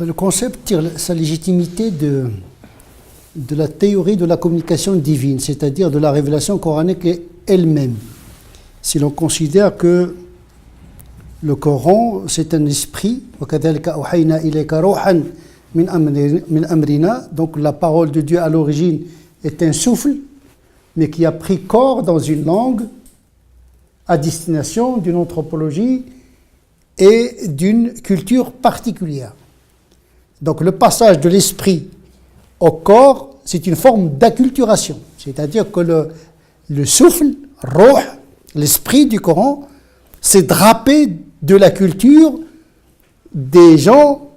Le concept tire sa légitimité de la théorie de la communication divine, c'est-à-dire de la révélation coranique elle-même. Si l'on considère que le Coran, c'est un esprit, donc la parole de Dieu à l'origine est un souffle, mais qui a pris corps dans une langue à destination d'une anthropologie et d'une culture particulière. Donc le passage de l'esprit au corps, c'est une forme d'acculturation, c'est-à-dire que le souffle, ruh, l'esprit du Coran, s'est drapé de la culture des gens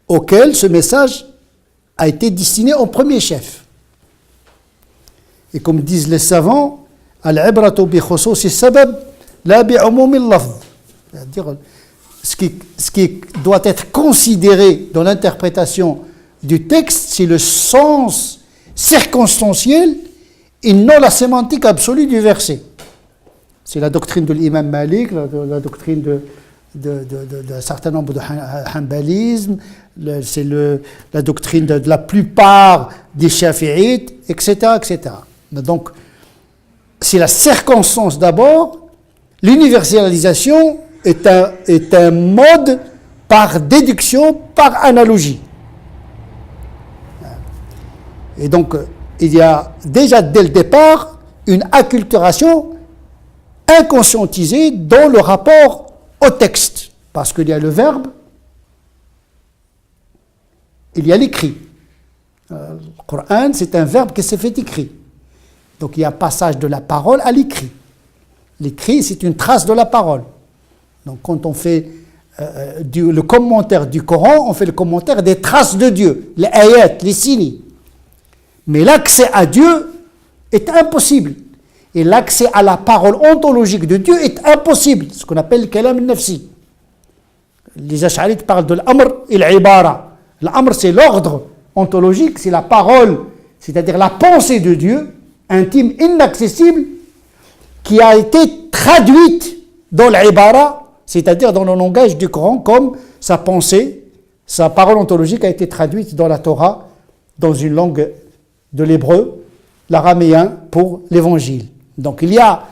auxquels ce message a été destiné en premier chef. Et comme disent les savants, al-ibratu bi khususi sabab la bi umumi al-lafz, c'est-à-dire ce qui doit être considéré dans l'interprétation du texte, c'est le sens circonstanciel et non la sémantique absolue du verset. C'est la doctrine de l'imam Malik, la doctrine d'un certain nombre de hanbalisme, c'est la doctrine de la plupart des shafi'ites, etc., etc. Donc, c'est la circonstance d'abord, l'universalisation est un mode par déduction, par analogie. Et donc, il y a déjà dès le départ une acculturation inconscientisée dans le rapport au texte. Parce qu'il y a le verbe, il y a l'écrit. Le Coran, c'est un verbe qui s'est fait écrit. Donc il y a passage de la parole à l'écrit. L'écrit, c'est une trace de la parole. Donc quand on fait le commentaire du Coran, on fait le commentaire des traces de Dieu, les ayats, les signes. Mais l'accès à Dieu est impossible. Et l'accès à la parole ontologique de Dieu est impossible, ce qu'on appelle le kalam al-nafsi. Les ash'arites parlent de l'amr et l'ibara. L'amr, c'est l'ordre ontologique, c'est la parole, c'est-à-dire la pensée de Dieu, intime, inaccessible, qui a été traduite dans l'ibara, c'est-à-dire dans le langage du Coran, comme sa pensée, sa parole ontologique a été traduite dans la Torah, dans une langue de l'hébreu, l'araméen pour l'évangile. Donc il y a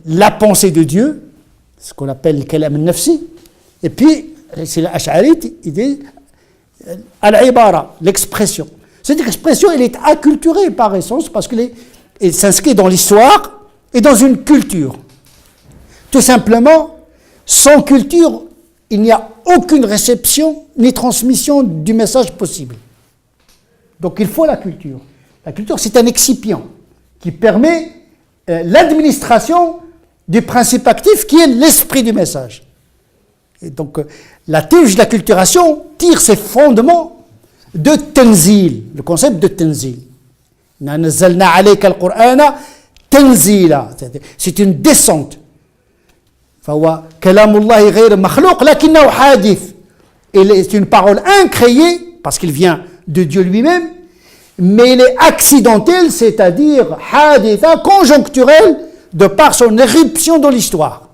la pensée de Dieu, ce qu'on appelle le kalam al-nafsi, et puis c'est l'ash'arite, il dit al-ibara, l'expression. Cette expression, elle est acculturée par essence parce qu'elle s'inscrit dans l'histoire et dans une culture. Tout simplement, sans culture, il n'y a aucune réception ni transmission du message possible. Donc il faut la culture. La culture, c'est un excipient qui permet l'administration du principe actif qui est l'esprit du message. Et donc la théologie de la culturation tire ses fondements de tanzil, le concept de tanzil. C'est une descente. C'est une parole incréée parce qu'il vient de Dieu lui-même, mais il est accidentel, c'est-à-dire haditha, conjoncturel, de par son éruption dans l'histoire.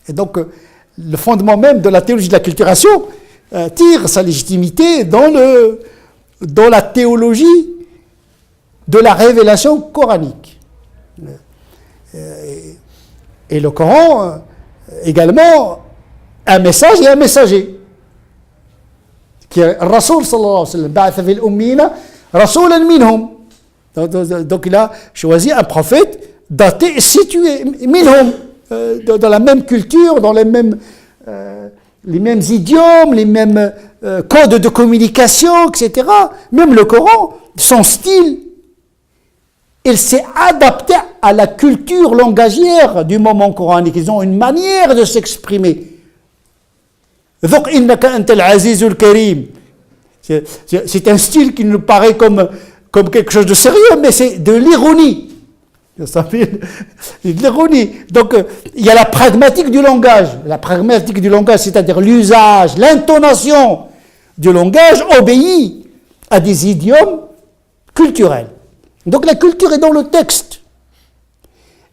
Et donc, le fondement même de la théologie de la culturation tire sa légitimité dans la théologie de la révélation coranique. Et le Coran, également, un message et un messager. Qui est Rasoul sallallahu alayhi wa sallam, ba'atha fil ummina rasulan minhum. Donc il a choisi un prophète daté et situé minhum, dans la même culture, dans les mêmes idiomes, les mêmes codes de communication, etc. Même le Coran, son style, il s'est adapté à la culture langagière du moment coranique. Ils ont une manière de s'exprimer. C'est un style qui nous paraît comme quelque chose de sérieux, mais c'est de l'ironie. Ça fait de l'ironie. Donc, il y a la pragmatique du langage. La pragmatique du langage, c'est-à-dire l'usage, l'intonation du langage obéit à des idiomes culturels. Donc, la culture est dans le texte.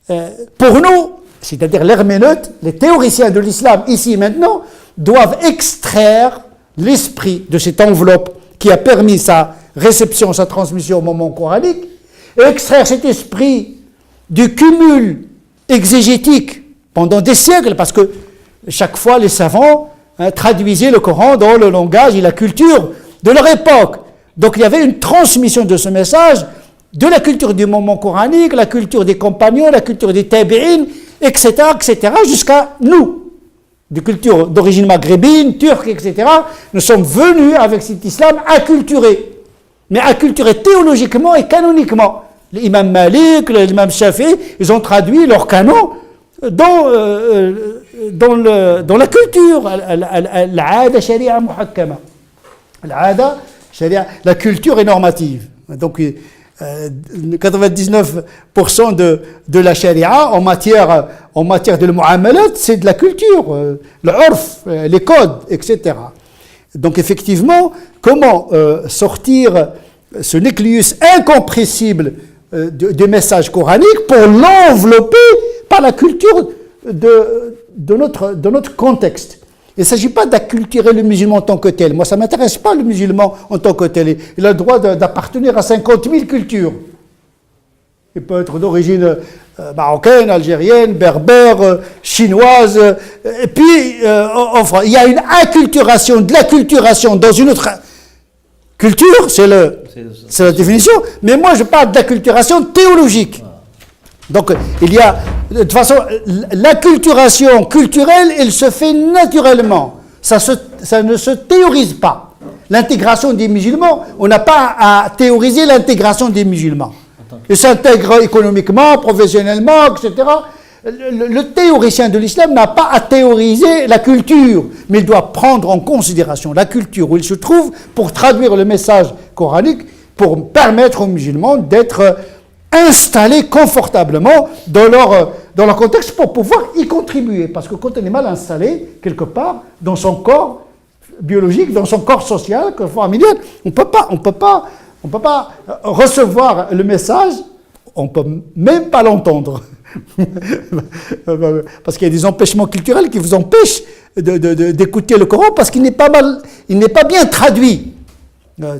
Pour nous, c'est-à-dire l'herméneute, les théoriciens de l'islam, ici maintenant, doivent extraire l'esprit de cette enveloppe qui a permis sa réception, sa transmission au moment coranique, et extraire cet esprit du cumul exégétique pendant des siècles, parce que chaque fois les savants traduisaient le Coran dans le langage et la culture de leur époque. Donc il y avait une transmission de ce message de la culture du moment coranique, la culture des compagnons, la culture des tabi'in, etc., jusqu'à nous, de culture d'origine maghrébine, turque, etc. Nous sommes venus avec cet islam acculturé, mais acculturé théologiquement et canoniquement. L'imam Malik, l'imam Shafi'i, ils ont traduit leur canon dans la culture, l'ada sharia muhakkama. La culture est normative. Donc 99% de la sharia en matière de mu'amalat, c'est de la culture, le urf, les codes, etc. Donc effectivement, comment sortir ce nucléus incompressible des messages coraniques pour l'envelopper par la culture de notre contexte. Il ne s'agit pas d'acculturer le musulman en tant que tel. Moi, ça ne m'intéresse pas le musulman en tant que tel. Il a le droit d'appartenir à 50 000 cultures. Il peut être d'origine marocaine, algérienne, berbère, chinoise. Et puis, enfin, il y a une acculturation, de l'acculturation dans une autre culture, c'est la définition. Mais moi, je parle d'acculturation théologique. Donc, il y a, de toute façon, l'acculturation culturelle, elle se fait naturellement. Ça ne se théorise pas. L'intégration des musulmans, on n'a pas à théoriser l'intégration des musulmans. Ils s'intègrent économiquement, professionnellement, etc. Le théoricien de l'islam n'a pas à théoriser la culture, mais il doit prendre en considération la culture où il se trouve pour traduire le message coranique, pour permettre aux musulmans d'être installés confortablement dans leur contexte pour pouvoir y contribuer. Parce que quand on est mal installé, quelque part, dans son corps biologique, dans son corps social, familial, on peut pas recevoir le message, on ne peut même pas l'entendre. Parce qu'il y a des empêchements culturels qui vous empêchent d'écouter le Coran parce qu'il n'est pas bien traduit.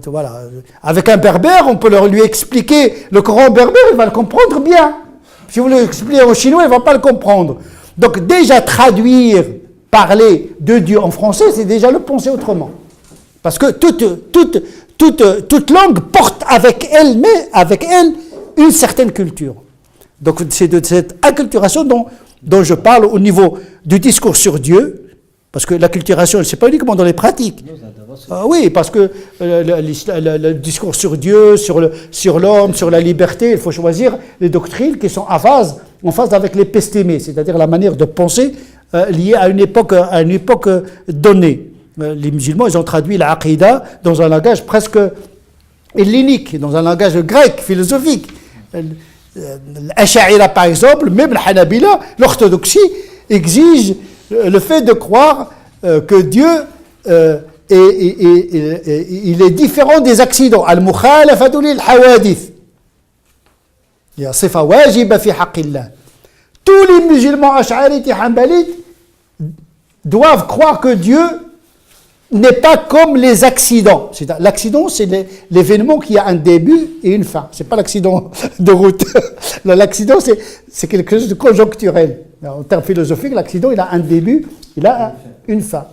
Voilà. Avec un berbère, on peut lui expliquer le Coran berbère, il va le comprendre bien. Si vous l'expliquez en chinois, il ne va pas le comprendre. Donc déjà parler de Dieu en français, c'est déjà le penser autrement. Parce que toute langue porte avec elle une certaine culture. Donc c'est de cette acculturation dont je parle au niveau du discours sur Dieu, parce que l'acculturation, ce n'est pas uniquement dans les pratiques. Oui, parce que le discours sur Dieu, sur l'homme, sur la liberté, il faut choisir les doctrines qui sont en phase avec l'épistémé, c'est-à-dire la manière de penser liée à une époque donnée. Les musulmans, ils ont traduit l'aqida dans un langage presque hellénique, dans un langage grec, philosophique. L'Ash'ira, par exemple, même l'Hanabila, l'orthodoxie, exige le fait de croire que Dieu il est différent des accidents. Al-mukhalafatu lil-hawadith. Il y a sifa wajiba fi haqqillah. Tous les musulmans ash'arites et hanbalites doivent croire que Dieu n'est pas comme les accidents. L'accident, c'est l'événement qui a un début et une fin. Ce n'est pas l'accident de route. L'accident, c'est quelque chose de conjoncturel. En termes philosophiques, l'accident, il a un début, il a une fin.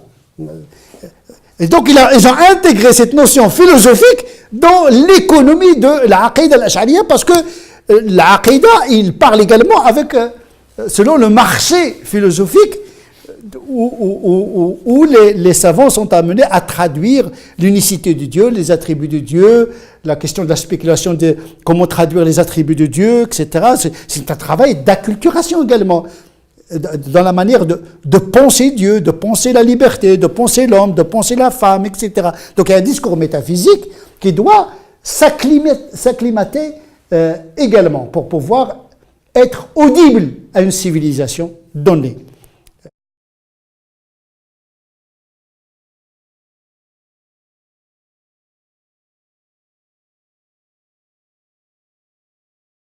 Et donc, ils ont intégré cette notion philosophique dans l'économie de l'aqida al-ash'ariyya, parce que l'aqida, il parle également selon le marché philosophique, où les savants sont amenés à traduire l'unicité de Dieu, les attributs de Dieu, la question de la spéculation de comment traduire les attributs de Dieu, etc. C'est un travail d'acculturation également, dans la manière de penser Dieu, de penser la liberté, de penser l'homme, de penser la femme, etc. Donc il y a un discours métaphysique qui doit s'acclimater également pour pouvoir être audible à une civilisation donnée.